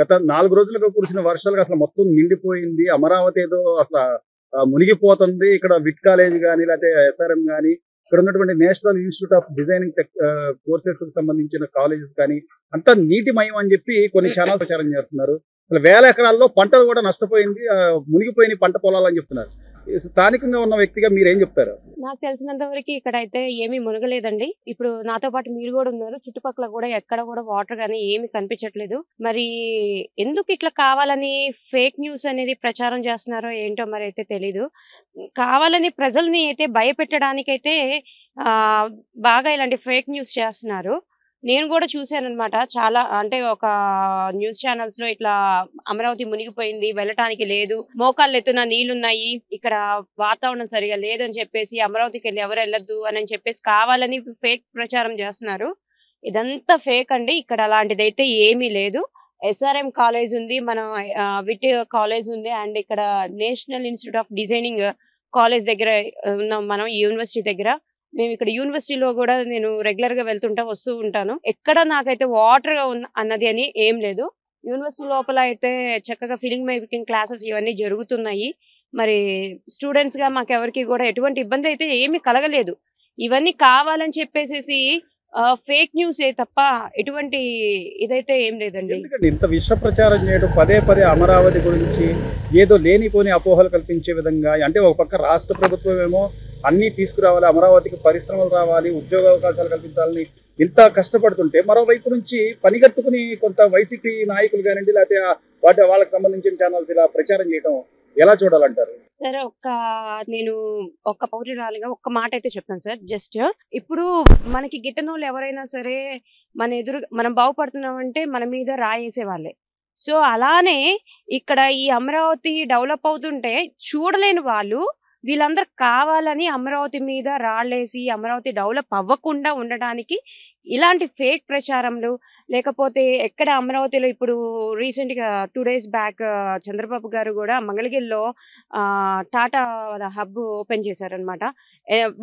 గత 4 రోజులుగా కురిసిన వర్షాలకు అసలు మొత్తం నిండిపోయింది. అమరావతి ఏదో అసల మునిగిపోతుంది. ఇక్కడ విట్ కాలేజ్ గాని, లేకపోతే ఎస్ఆర్ఎం గాని, ఇక్కడ ఉన్నటువంటి నేషనల్ ఇన్‌స్టిట్యూట్ ఆఫ్ డిజైనింగ్ కోర్సెస్‌కి సంబంధించిన కాలేజెస్ కానీ, అంతా నీటిమయం అని చెప్పి కొన్ని ఛానల్స్ ప్రచారం చేస్తున్నారు. అసలు వేల ఎకరాల్లో పంటలు కూడా నష్టపోయింది. మునిగిపోయిన పంట పొలాలని చెప్తున్నారు. స్థానికంగా ఉన్న వ్యక్తిగా మీరేం చెప్తారు? నాకు తెలిసినంత వరకు ఇక్కడైతే ఏమీ మునగలేదండి. ఇప్పుడు నాతో పాటు మీరు కూడా ఉన్నారు. చుట్టుపక్కల కూడా ఎక్కడ కూడా వాటర్ గానీ ఏమీ కనిపించట్లేదు. మరి ఎందుకు ఇట్లా కావాలని ఫేక్ న్యూస్ అనేది ప్రచారం చేస్తున్నారో ఏంటో మరి అయితే తెలీదు. కావాలని ప్రజల్ని అయితే భయపెట్టడానికైతే బాగా ఇలాంటి ఫేక్ న్యూస్ చేస్తున్నారు. నేను కూడా చూశానన్నమాట. చాలా అంటే ఒక న్యూస్ ఛానల్స్ లో ఇట్లా అమరావతి మునిగిపోయింది, వెళ్ళటానికి లేదు, మోకాళ్ళ ఎత్తున నీళ్లున్నాయి, ఇక్కడ వాతావరణం సరిగా లేదని చెప్పేసి అమరావతికి వెళ్ళి ఎవరు వెళ్ళొద్దు అని చెప్పేసి కావాలని ఫేక్ ప్రచారం చేస్తున్నారు. ఇదంతా ఫేక్ అండి. ఇక్కడ అలాంటిదైతే ఏమీ లేదు. ఎస్ఆర్ఎం కాలేజ్ ఉంది, మనం విట్ కాలేజ్ ఉంది, అండ్ ఇక్కడ national institute of designing college దగ్గర ఉన్నాం మనం, యూనివర్సిటీ దగ్గర. మేము ఇక్కడ యూనివర్సిటీలో కూడా నేను రెగ్యులర్ గా వస్తూ ఉంటాను. ఎక్కడ నాకైతే వాటర్ అన్నది అని ఏం లేదు. యూనివర్సిటీ లోపల అయితే చక్కగా ఫిలింగ్ మేకింగ్ క్లాసెస్ ఇవన్నీ జరుగుతున్నాయి. మరి స్టూడెంట్స్ గా మాకెవరికి కూడా ఎటువంటి ఇబ్బంది అయితే ఏమీ కలగలేదు. ఇవన్నీ కావాలని చెప్పేసేసి ఫేక్ న్యూసే తప్ప ఎటువంటి ఇదైతే ఏం లేదండి. ఎందుకండి ఇంత విష ప్రచారం చేయడం, పదే పదే అమరావతి గురించి ఏదో లేనిపోని అపోహలు కల్పించే విధంగా? అంటే ఒక పక్క రాష్ట్ర ప్రభుత్వం ఏమో అన్ని తీసుకురావాలి, అమరావతికి పరిశ్రమలు రావాలి, ఉద్యోగ అవకాశాలు కల్పించాలని ఇంత కష్టపడుతుంటే, మరోవైపు నుంచి పనిగట్టుకుని కొంత వైసీపీ నాయకులు కానివ్వండి, లేకపోతే వాళ్ళకి సంబంధించిన ఛానల్స్ ఇలా ప్రచారం చేయడం ఎలా చూడాలంటారు? సరే, నేను ఒక పౌరురాలిగా ఒక్క మాట అయితే చెప్తాను సార్. జస్ట్ ఇప్పుడు మనకి గిట్టనోళ్ళు ఎవరైనా సరే మనం బాగుపడుతున్నామంటే మన మీద రాయేసే వాళ్ళే. సో అలానే ఇక్కడ ఈ అమరావతి డెవలప్ అవుతుంటే చూడలేని వాళ్ళు వీళ్ళందరూ కావాలని అమరావతి మీద రాళ్ళేసి అమరావతి డెవలప్ అవ్వకుండా ఉండడానికి ఇలాంటి ఫేక్ ప్రచారములు, లేకపోతే ఎక్కడ అమరావతిలో ఇప్పుడు రీసెంట్ గా 2 days బ్యాక్ చంద్రబాబు గారు కూడా మంగళగిరిలో టాటా హబ్ ఓపెన్ చేశారనమాట.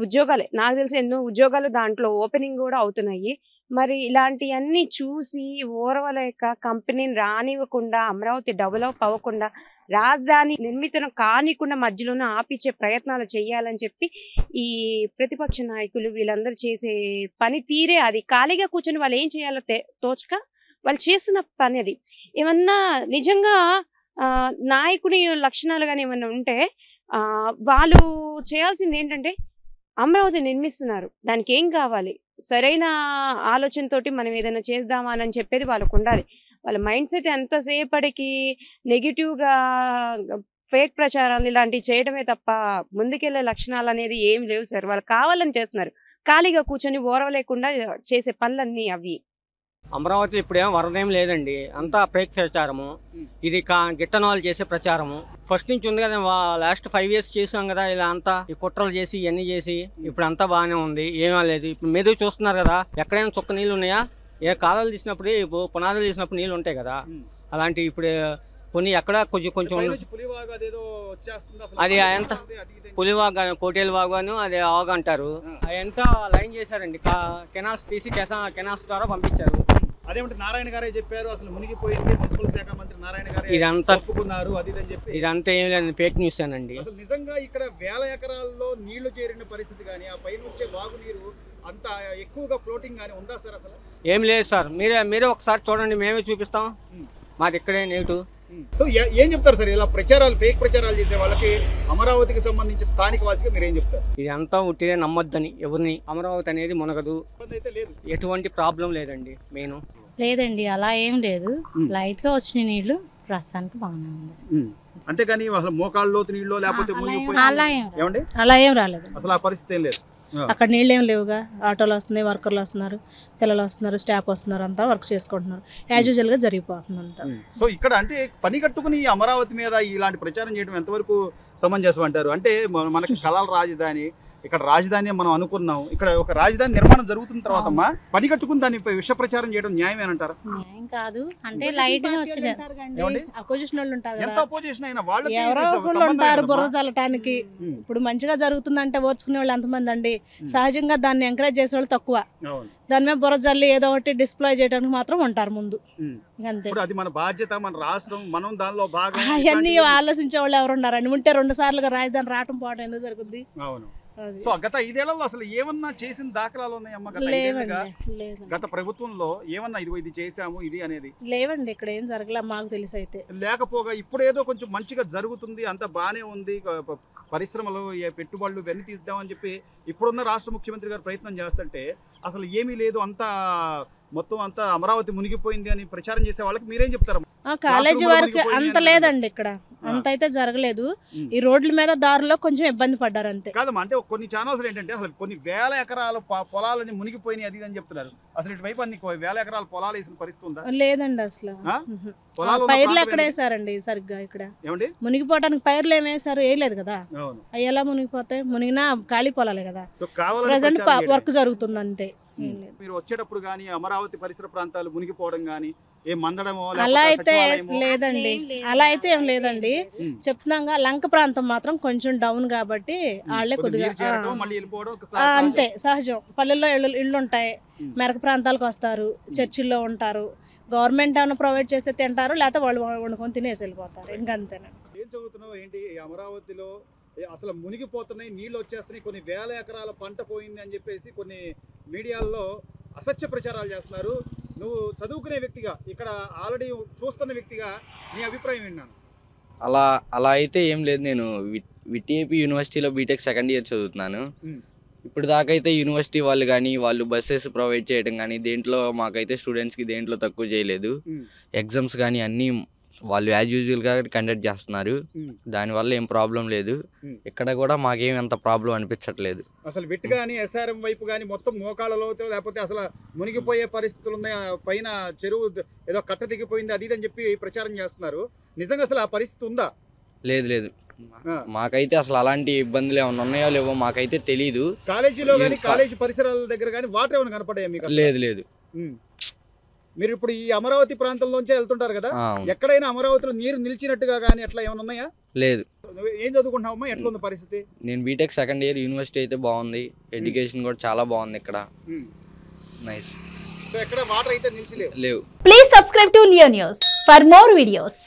ఉద్యోగాలే నాకు తెలిసి ఎన్నో ఉద్యోగాలు దాంట్లో ఓపెనింగ్ కూడా అవుతున్నాయి. మరి ఇలాంటివన్నీ చూసి ఓర్వలేక కంపెనీని రానివ్వకుండా, అమరావతి డెవలప్ అవ్వకుండా, రాజధాని నిర్మితం కానికుండా మధ్యలోనే ఆపిచ్చే ప్రయత్నాలు చేయాలని చెప్పి ఈ ప్రతిపక్ష నాయకులు వీళ్ళందరూ చేసే పని తీరే అది. ఖాళీగా కూర్చొని వాళ్ళు ఏం చేయాలో తోచక వాళ్ళు చేస్తున్న పని అది. ఏమన్నా నిజంగా నాయకుని లక్షణాలు కానీ ఏమన్నా ఉంటే వాళ్ళు చేయాల్సింది ఏంటంటే, అమరావతి నిర్మిస్తున్నారు, దానికి ఏం కావాలి, సరైన ఆలోచనతోటి మనం ఏదైనా చేద్దామా అని చెప్పేది వాళ్ళకు ఉండాలి. వాళ్ళ మైండ్ సెట్ ఎంతసేపటికి నెగిటివ్గా ఫేక్ ప్రచారాలు ఇలాంటివి చేయడమే తప్ప ముందుకెళ్లే లక్షణాలు అనేది ఏం లేవు సార్. వాళ్ళు కావాలని చేస్తున్నారు. ఖాళీగా కూర్చొని ఓర్వలేకుండా చేసే పనులన్నీ అవి. అమరావతిలో ఇప్పుడేమో వరదేం లేదండి, అంతా ఫేక్ ప్రచారము. ఇది గిట్టనవాళ్ళు చేసే ప్రచారము ఫస్ట్ నుంచి ఉంది కదా. లాస్ట్ 5 years చేసాం కదా, ఇలా అంతా ఈ కుట్రలు చేసి ఇవన్నీ చేసి ఇప్పుడు అంతా బాగానే ఉంది, ఏమీ లేదు. ఇప్పుడు మీరు చూస్తున్నారు కదా, ఎక్కడైనా చుక్క నీళ్ళు ఉన్నాయా? ఏ కాలువలు తీసినప్పుడు పునాదులు తీసినప్పుడు నీళ్ళు ఉంటాయి కదా, అలాంటి ఇప్పుడు కొన్ని ఎక్కడ కొంచెం అది ఎంత పులివాగు, కోటేలు వాగు అని అది ఆగు అంటారు. అదంతా లైన్ చేశారండి, కెనాల్స్ తీసి కెనాల్స్ ద్వారా పంపించారు. అదేమంటే నారాయణ గారే చెప్పారు అసలు మునిగిపోయింది, మున్సిపల్ శాఖ మంత్రి నారాయణ గారు ఇదంతా ఒప్పుకున్నారు అది అని చెప్పి. ఇదంతా ఏం లేదు, ఫేక్ న్యూస్ అనండి. అసలు నిజంగా ఇక్కడ వేల ఎకరాల్లో నీళ్లు చేరిన పరిస్థితి కానీ, ఆ పైన వచ్చే వాగు నీరు అంత ఎక్కువగా ఫ్లోటింగ్ గానీ ఉందా సార్? అసలు ఏం లేదు సార్, మీరే ఒకసారి చూడండి, మేమే చూపిస్తాం, మాది ఇక్కడే నేటు. సో ఏం చెప్తారు సార్ ఇలా ప్రచారాలు, ఫేక్ ప్రచారాలు చేసే వాళ్ళకి, అమరావతికి సంబంధించి స్థానిక వాసిగా మీరు ఏం చెప్తారు? ఇది అంతా ఉట్టిదే, నమ్మొద్దని ఎవరిని. అమరావతి అనేది మునగదు, ఎటువంటి ప్రాబ్లం లేదండి. మెయిన్ లేదండి, అలా ఏం లేదు, లైట్ గా వచ్చిన నీళ్లు ప్రస్తుతానికి బాగానే ఉంది. అంతేగాని అసలు మోకాళ్ళ లోతు నీళ్ళు లేకపోతే అలా ఏం రాలేదు, అసలు ఆ పరిస్థితి ఏం లేదు. అక్కడ నీళ్ళు ఏం లేవుగా, ఆటోలు వస్తున్నాయి, వర్కర్లు వస్తున్నారు, పిల్లలు వస్తున్నారు, స్టాఫ్ వస్తున్నారు, అంతా వర్క్ చేసుకుంటున్నారు, యాజ్ యూజువల్ గా జరిగిపోతుంది అంతా. సో ఇక్కడ అంటే పని కట్టుకుని అమరావతి మీద ఇలాంటి ప్రచారం చేయడం ఎంతవరకు సమంజసం అంటారు? అంటే మనకి కళల రాజధాని, ఇక్కడ రాజధాని మనం అనుకున్నాం, ఇక్కడ ఒక రాజధాని నిర్మాణం జరుగుతున్న తర్వాత అమ్మా పని కట్టుకుని దాన్ని విష ప్రచారం చేయడం న్యాయమేనంటారా? న్యాయం కాదు, అంటే లైట్ గా వచ్చింది. అపోజిషన్ వాళ్ళు ఉంటారు ఎంత కదా, అపోజిషన్ అయినా వాళ్ళకి ఎవరో ఒకళ్ళు ఉంటారు బుర్ర చల్లటానికి. ఇప్పుడు మంచిగా జరుగుతుందంటే ఓర్చుకునే వాళ్ళు ఎంతమంది అండి? సహజంగా దాన్ని ఎంకరేజ్ చేసే వాళ్ళు తక్కువ. దాని మీద బుర్ర జల్లి ఏదో ఒకటి డిస్ప్లే చేయడానికి మాత్రం ఉంటారు ముందు, అంతే. అది మన బాధ్యత, మన రాష్ట్రం, మనం దానిలో భాగం. అవన్నీ ఆలోచించే వాళ్ళు ఎవరు ఉన్నారండి? ఉంటే 2 సార్లుగా రాజధాని రావటం పోవటం ఎందుకు జరుగుద్ది? అవును. సో గత 5 ఏళ్లలో అసలు ఏమన్నా చేసిన దాఖలాలు ఉన్నాయమ్మా? గత ప్రభుత్వంలో ఏమన్నా ఇదిగో ఇది చేసాము ఇది అనేది లేవండి. ఇక్కడ ఏం జరగలే మాకు తెలిసి అయితే. లేకపోగా ఇప్పుడు ఏదో కొంచెం మంచిగా జరుగుతుంది, అంత బానే ఉంది, పరిశ్రమలు పెట్టుబడులు ఇవన్నీ తీద్దామని చెప్పి ఇప్పుడున్న రాష్ట్ర ముఖ్యమంత్రి గారు ప్రయత్నం చేస్తుంటే అసలు ఏమీ లేదు, అంతా మొత్తం అంతా అమరావతి మునిగిపోయింది అని ప్రచారం చేసే వాళ్ళకి మీరేం చెప్తారు? కాలేజీ వరకు అంత లేదండి, ఇక్కడ అంత అయితే జరగలేదు. ఈ రోడ్ల మీద దారిలో కొంచెం ఇబ్బంది పడ్డారు అంతే. కాదమ్మా, అంటే కొన్ని ఛానల్స్ ఏంటంటే అసలు కొన్ని వేల ఎకరాల పొలాలని మునిగిపోయినాయి అది అని చెప్తున్నారు. అసలు ఇటువైపు అన్ని వేల ఎకరాల పొలాలు వేసిన పరిస్థితి ఉందా? లేదండి, అసలు పైర్లు ఎక్కడ వేసారండి సరిగ్గా? ఇక్కడ ఏమండి మునిగిపోవడానికి పైర్లు ఏమేసారు? వేయలేదు కదా. అవి ఎలా మునిగిపోతాయి? మునిగినా ఖాళీ పొలాలే కదా. ప్రజెంట్ వర్క్ జరుగుతుంది అంతే. మీరు వచ్చేటప్పుడు గానీ అమరావతి పరిసర ప్రాంతాలు మునిగిపోవడం గానీ ఏ మందడమో అలా అయితే లేదండి, అలా అయితే ఏం లేదండి. చెప్తున్నాగా లంక ప్రాంతం మాత్రం కొంచెం డౌన్ కాబట్టి వాళ్ళే కొద్దిగా అంతే సహజం. పల్లెల్లో ఇళ్ళు ఉంటాయి, మెరక ప్రాంతాలకు వస్తారు, చర్చిల్లో ఉంటారు. గవర్నమెంట్ ఏమైనా ప్రొవైడ్ చేస్తే తింటారు, లేకపోతే వాళ్ళు వండుకొని తినేసి వెళ్ళిపోతారు, ఇంకంతేనండి. ఏం చదువుతున్నావు ఏంటి? అమరావతిలో అసలు మునిగిపోతున్నాయి, నీళ్ళు వచ్చేస్తున్నాయి, కొన్ని వేల ఎకరాల పంట పోయింది అని చెప్పేసి కొన్ని మీడియాల్లో అసత్య ప్రచారాలు చేస్తున్నారు. నువ్వు చదువుకునే వ్యక్తిగా, ఇక్కడ ఆల్రెడీ చూస్తున్న వ్యక్తిగా నీ అభిప్రాయం విన్నాను. అలా అయితే ఏం లేదు. నేను విటిఏపి యూనివర్సిటీలో బీటెక్ సెకండ్ ఇయర్ చదువుతున్నాను. ఇప్పుడు దాకా అయితే యూనివర్సిటీ వాళ్ళు కానీ వాళ్ళు బస్సెస్ ప్రొవైడ్ చేయడం కానీ దేంట్లో మాకైతే స్టూడెంట్స్కి దేంట్లో తక్కువ చేయలేదు. ఎగ్జామ్స్ కానీ అన్నీ వాళ్ళు యాజ్ యూజువల్గా కండక్ట్ చేస్తున్నారు. దానివల్ల ఏం ప్రాబ్లం లేదు. ఇక్కడ కూడా మాకేం అంత ప్రాబ్లం అనిపించట్లేదు. అసలు విట్ కానీ ఎస్ఆర్ఎం వైపు కానీ మొత్తం మోకాళ్ళలో లేకపోతే అసలు మునిగిపోయే పరిస్థితులు ఉన్నాయి, పైన చెరువు ఏదో కట్ట దిగిపోయింది అది అని చెప్పి ప్రచారం చేస్తున్నారు. నిజంగా అసలు ఆ పరిస్థితి ఉందా? లేదు, మాకైతే అసలు అలాంటి ఇబ్బందులు ఏమైనా ఉన్నాయో లేవో మాకైతే తెలీదు. కాలేజీలో కానీ కాలేజీ పరిసరాల దగ్గర కానీ వాటర్ ఏమైనా కనపడాయా మీకు? లేదు. మీరు ఇప్పుడు ఈ అమరావతి ప్రాంతంలోంచే వెళ్తుంటారు కదా, ఎక్కడైనా అమరావతిలో నీరు నిలిచినట్టుగా కానీ అట్లా ఏమైనా ఉన్నాయా? లేదు. ఏం చదువుకుంటున్నావమ్మా, ఎట్లా ఉంది పరిస్థితి? నేను బీటెక్ సెకండ్ ఇయర్. యూనివర్సిటీ అయితే బాగుంది, ఎడ్యుకేషన్ కూడా చాలా బాగుంది ఇక్కడ. నైస్. ఎక్కడ వాటర్ అయితే నిలిచిలేవు. Please subscribe to Leo news for more videos.